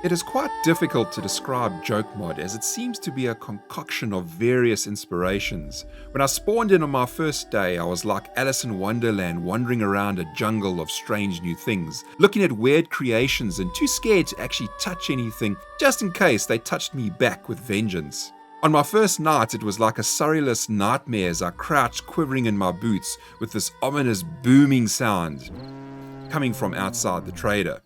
It is quite difficult to describe Joke Mod as it seems to be a concoction of various inspirations. When I spawned in on my first day, I was like Alice in Wonderland wandering around a jungle of strange new things, looking at weird creations and too scared to actually touch anything just in case they touched me back with vengeance. On my first night, it was like a surrealist nightmare as I crouched quivering in my boots with this ominous booming sound coming from outside the trader.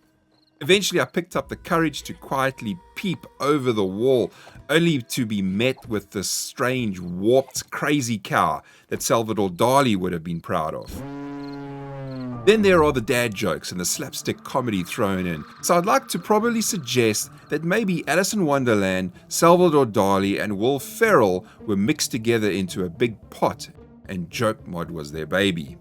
Eventually, I picked up the courage to quietly peep over the wall, only to be met with this strange, warped, crazy cow that Salvador Dali would have been proud of. Then there are the dad jokes and the slapstick comedy thrown in. So I'd like to probably suggest that maybe Alice in Wonderland, Salvador Dali, and Will Ferrell were mixed together into a big pot, and Joke Mod was their baby.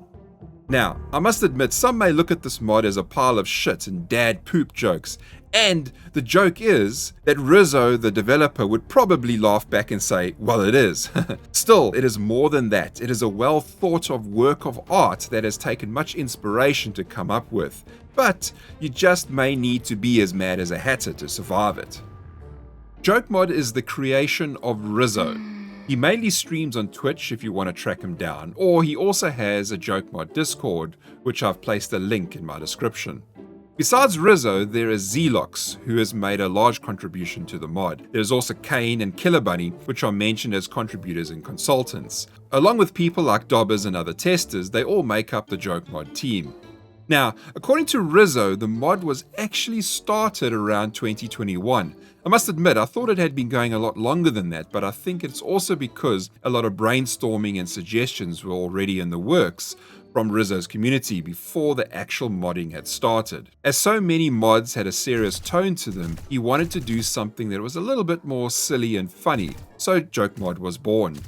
Now, I must admit, some may look at this mod as a pile of shit and dad poop jokes, and the joke is that Rizzo, the developer, would probably laugh back and say, well, it is. Still, it is more than that. It is a well thought of work of art that has taken much inspiration to come up with, but you just may need to be as mad as a hatter to survive it. Joke Mod is the creation of Rizzo. He mainly streams on Twitch if you want to track him down, or he also has a Joke Mod Discord, which I've placed a link in my description. Besides Rizzo, there is Zelox, who has made a large contribution to the mod. There's also Kane and Killer Bunny, which are mentioned as contributors and consultants. Along with people like Dobbers and other testers, they all make up the Joke Mod team. Now, according to Rizzo, the mod was actually started around 2021. I must admit, I thought it had been going a lot longer than that, but I think it's also because a lot of brainstorming and suggestions were already in the works from Rizzo's community before the actual modding had started. As so many mods had a serious tone to them, he wanted to do something that was a little bit more silly and funny, so Joke Mod was born.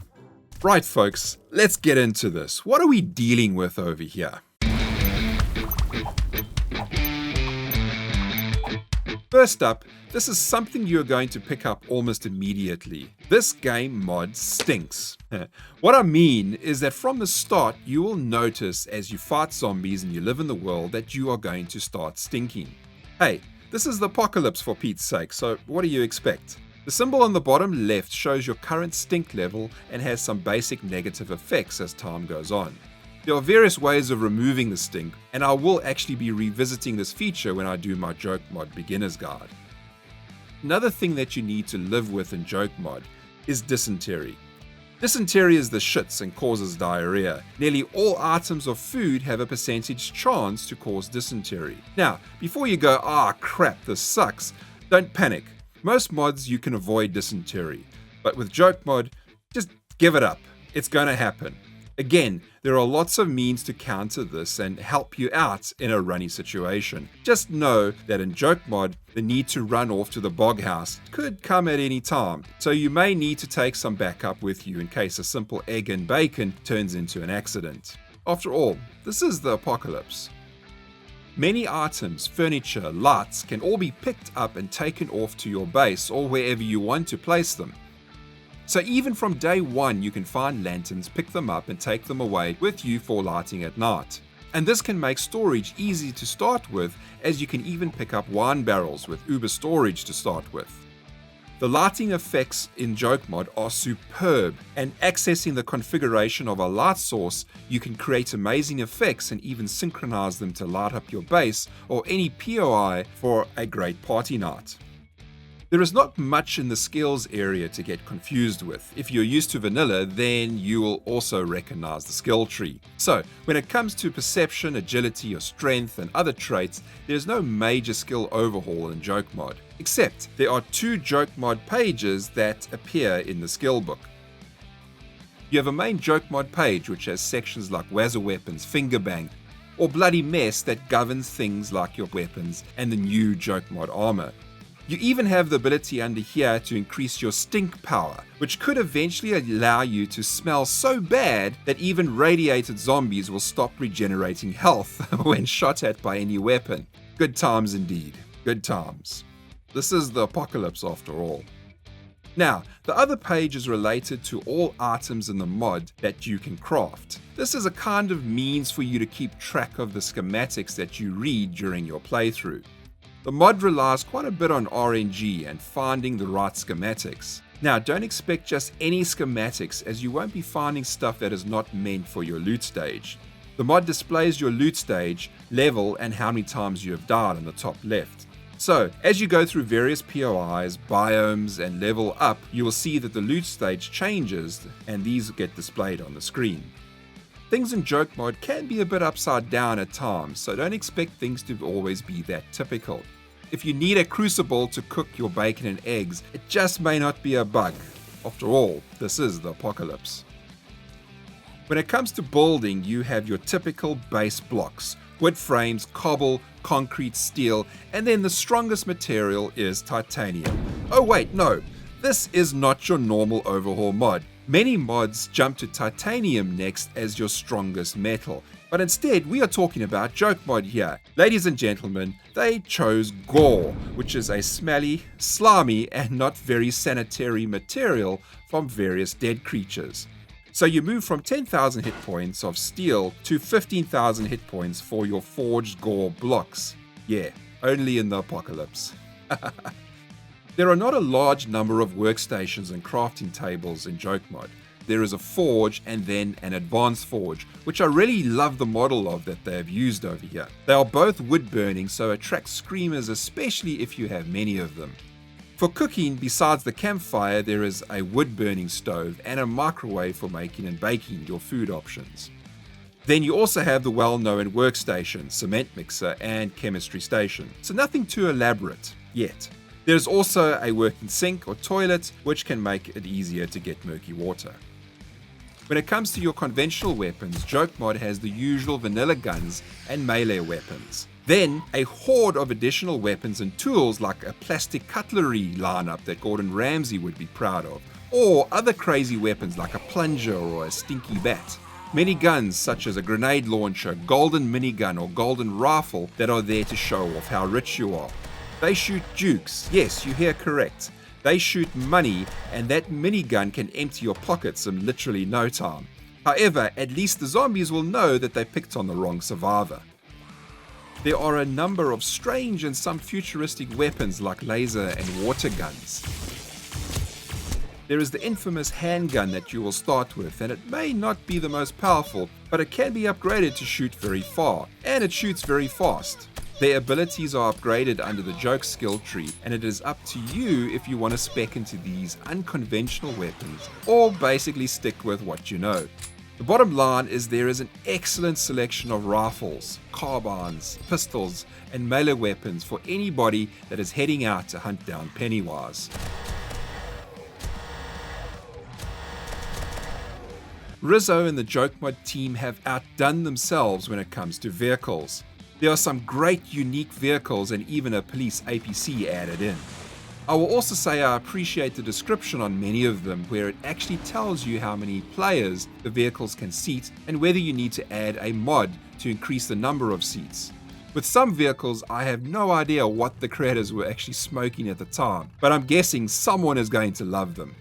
Right folks, let's get into this. What are we dealing with over here? First up, this is something you're going to pick up almost immediately. This game mod stinks. What I mean is that from the start, you will notice as you fight zombies and you live in the world that you are going to start stinking. Hey, this is the apocalypse for Pete's sake, so what do you expect? The symbol on the bottom left shows your current stink level and has some basic negative effects as time goes on. There are various ways of removing the stink, and I will actually be revisiting this feature when I do my Joke Mod Beginner's Guide. Another thing that you need to live with in Joke Mod is dysentery. Dysentery is the shits and causes diarrhea. Nearly all items of food have a percentage chance to cause dysentery. Now, before you go, crap, this sucks, don't panic. Most mods you can avoid dysentery, but with Joke Mod, just give it up. It's gonna happen. Again, there are lots of means to counter this and help you out in a runny situation. Just know that in Joke Mod, the need to run off to the bog house could come at any time, so you may need to take some backup with you in case a simple egg and bacon turns into an accident. After all, this is the apocalypse. Many items, furniture, lights can all be picked up and taken off to your base or wherever you want to place them. So even from day one, you can find lanterns, pick them up and take them away with you for lighting at night. And this can make storage easy to start with, as you can even pick up wine barrels with Uber storage to start with. The lighting effects in Joke Mod are superb, and accessing the configuration of a light source, you can create amazing effects and even synchronize them to light up your base or any POI for a great party night. There is not much in the skills area to get confused with. If you're used to vanilla, then you will also recognize the skill tree. So, when it comes to perception, agility, or strength and other traits, there's no major skill overhaul in Joke Mod, except there are 2 Joke Mod pages that appear in the skill book. You have a main Joke Mod page which has sections like Wazza Weapons, Finger Bang, or Bloody Mess that governs things like your weapons and the new Joke Mod armor. You even have the ability under here to increase your stink power, which could eventually allow you to smell so bad that even radiated zombies will stop regenerating health when shot at by any weapon. Good times indeed. Good times. This is the apocalypse after all. Now, the other page is related to all items in the mod that you can craft. This is a kind of means for you to keep track of the schematics that you read during your playthrough. The mod relies quite a bit on RNG and finding the right schematics. Now, don't expect just any schematics, as you won't be finding stuff that is not meant for your loot stage. The mod displays your loot stage, level, and how many times you have died on the top left. So, as you go through various POIs, biomes, and level up, you will see that the loot stage changes, and these get displayed on the screen. Things in joke mode can be a bit upside down at times, so don't expect things to always be that typical. If you need a crucible to cook your bacon and eggs, it just may not be a bug. After all, this is the apocalypse. When it comes to building, you have your typical base blocks: wood frames, cobble, concrete, steel, and then the strongest material is titanium. Oh wait, no, this is not your normal overhaul mod. Many mods jump to titanium next as your strongest metal, but instead we are talking about joke mod here. Ladies and gentlemen, they chose gore, which is a smelly, slimy, and not very sanitary material from various dead creatures. So you move from 10,000 hit points of steel to 15,000 hit points for your forged gore blocks. Yeah, only in the apocalypse. There are not a large number of workstations and crafting tables in joke mod. There is a forge and then an advanced forge, which I really love the model of that they have used over here. They are both wood burning, so attract screamers, especially if you have many of them. For cooking, besides the campfire, there is a wood burning stove and a microwave for making and baking your food options. Then you also have the well-known workstation, cement mixer, and chemistry station. So nothing too elaborate yet. There's also a working sink or toilet, which can make it easier to get murky water. When it comes to your conventional weapons, joke mod has the usual vanilla guns and melee weapons. Then a horde of additional weapons and tools like a plastic cutlery lineup that Gordon Ramsay would be proud of, or other crazy weapons like a plunger or a stinky bat. Many guns such as a grenade launcher, golden minigun, or golden rifle that are there to show off how rich you are. They shoot jukes. Yes, you hear correct. They shoot money, and that minigun can empty your pockets in literally no time. However, at least the zombies will know that they picked on the wrong survivor. There are a number of strange and some futuristic weapons like laser and water guns. There is the infamous handgun that you will start with, and it may not be the most powerful, but it can be upgraded to shoot very far, and it shoots very fast. Their abilities are upgraded under the joke skill tree, and it is up to you if you want to spec into these unconventional weapons, or basically stick with what you know. The bottom line is there is an excellent selection of rifles, carbines, pistols, and melee weapons for anybody that is heading out to hunt down Pennywise. Rizzo and the joke mod team have outdone themselves when it comes to vehicles. There are some great unique vehicles and even a police APC added in. I will also say I appreciate the description on many of them, where it actually tells you how many players the vehicles can seat and whether you need to add a mod to increase the number of seats. With some vehicles, I have no idea what the creators were actually smoking at the time, but I'm guessing someone is going to love them.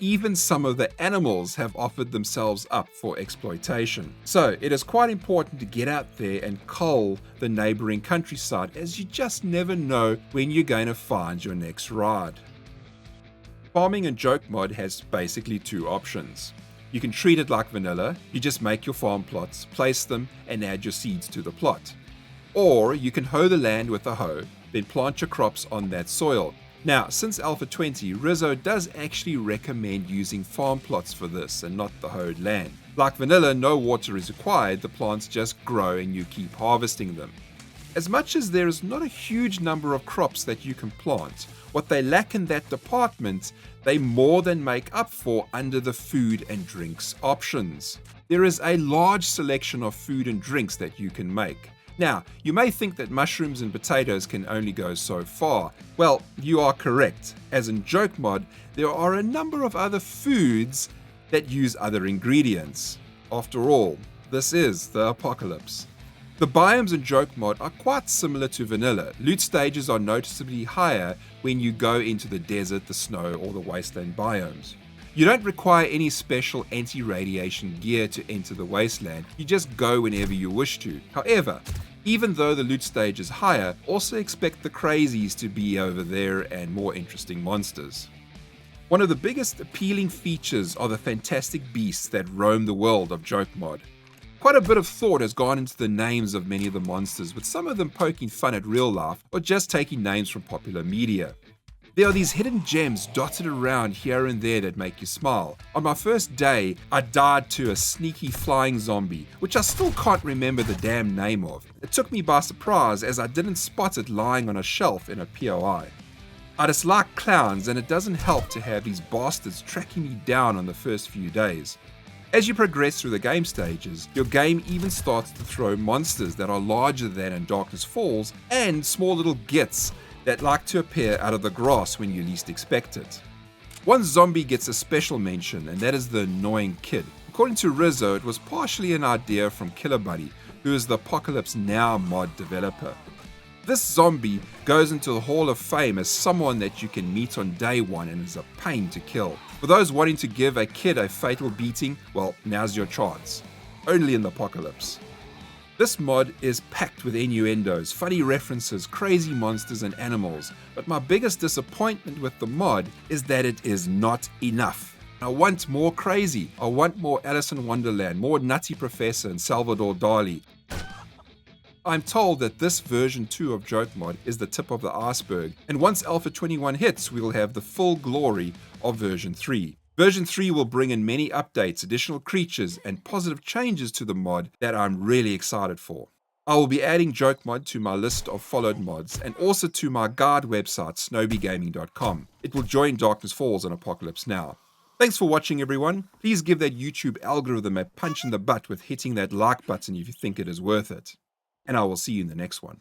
Even some of the animals have offered themselves up for exploitation. So it is quite important to get out there and cull the neighboring countryside, as you just never know when you're going to find your next ride. Farming in joke mod has basically two options. You can treat it like vanilla, you just make your farm plots, place them, and add your seeds to the plot. Or you can hoe the land with a hoe, then plant your crops on that soil. Now, since Alpha 20, Rizzo does actually recommend using farm plots for this and not the hoed land. Like vanilla, no water is required, the plants just grow and you keep harvesting them. As much as there is not a huge number of crops that you can plant, what they lack in that department, they more than make up for under the food and drinks options. There is a large selection of food and drinks that you can make. Now, you may think that mushrooms and potatoes can only go so far. Well, you are correct. As in joke mod, there are a number of other foods that use other ingredients. After all, this is the apocalypse. The biomes in joke mod are quite similar to vanilla. Loot stages are noticeably higher when you go into the desert, the snow, or the wasteland biomes. You don't require any special anti-radiation gear to enter the wasteland, you just go whenever you wish to. However, Even though the loot stage is higher, also expect the crazies to be over there and more interesting monsters. One of the biggest appealing features are the fantastic beasts that roam the world of Joke Mod. Quite a bit of thought has gone into the names of many of the monsters, with some of them poking fun at real life or just taking names from popular media. There are these hidden gems dotted around here and there that make you smile. On my first day, I died to a sneaky flying zombie, which I still can't remember the damn name of. It took me by surprise as I didn't spot it lying on a shelf in a POI. I dislike clowns, and it doesn't help to have these bastards tracking me down on the first few days. As you progress through the game stages, your game even starts to throw monsters that are larger than in Darkness Falls, and small little gits that like to appear out of the grass when you least expect it. One zombie gets a special mention, and that is the annoying kid. According to Rizzo, it was partially an idea from Killer Buddy, who is the Apocalypse Now mod developer. This zombie goes into the Hall of Fame as someone that you can meet on day one and is a pain to kill. For those wanting to give a kid a fatal beating, well, now's your chance. Only in the Apocalypse. This mod is packed with innuendos, funny references, crazy monsters and animals, but my biggest disappointment with the mod is that it is not enough. I want more crazy, I want more Alice in Wonderland, more Nutty Professor and Salvador Dali. I'm told that this version 2 of Joke Mod is the tip of the iceberg, and once Alpha 21 hits, we'll have the full glory of version 3. Version 3 will bring in many updates, additional creatures, and positive changes to the mod that I'm really excited for. I will be adding Joke Mod to my list of followed mods and also to my guide website, SnowBeeGaming.com. It will join Darkness Falls and Apocalypse Now. Thanks for watching, everyone. Please give that YouTube algorithm a punch in the butt with hitting that like button if you think it is worth it. And I will see you in the next one.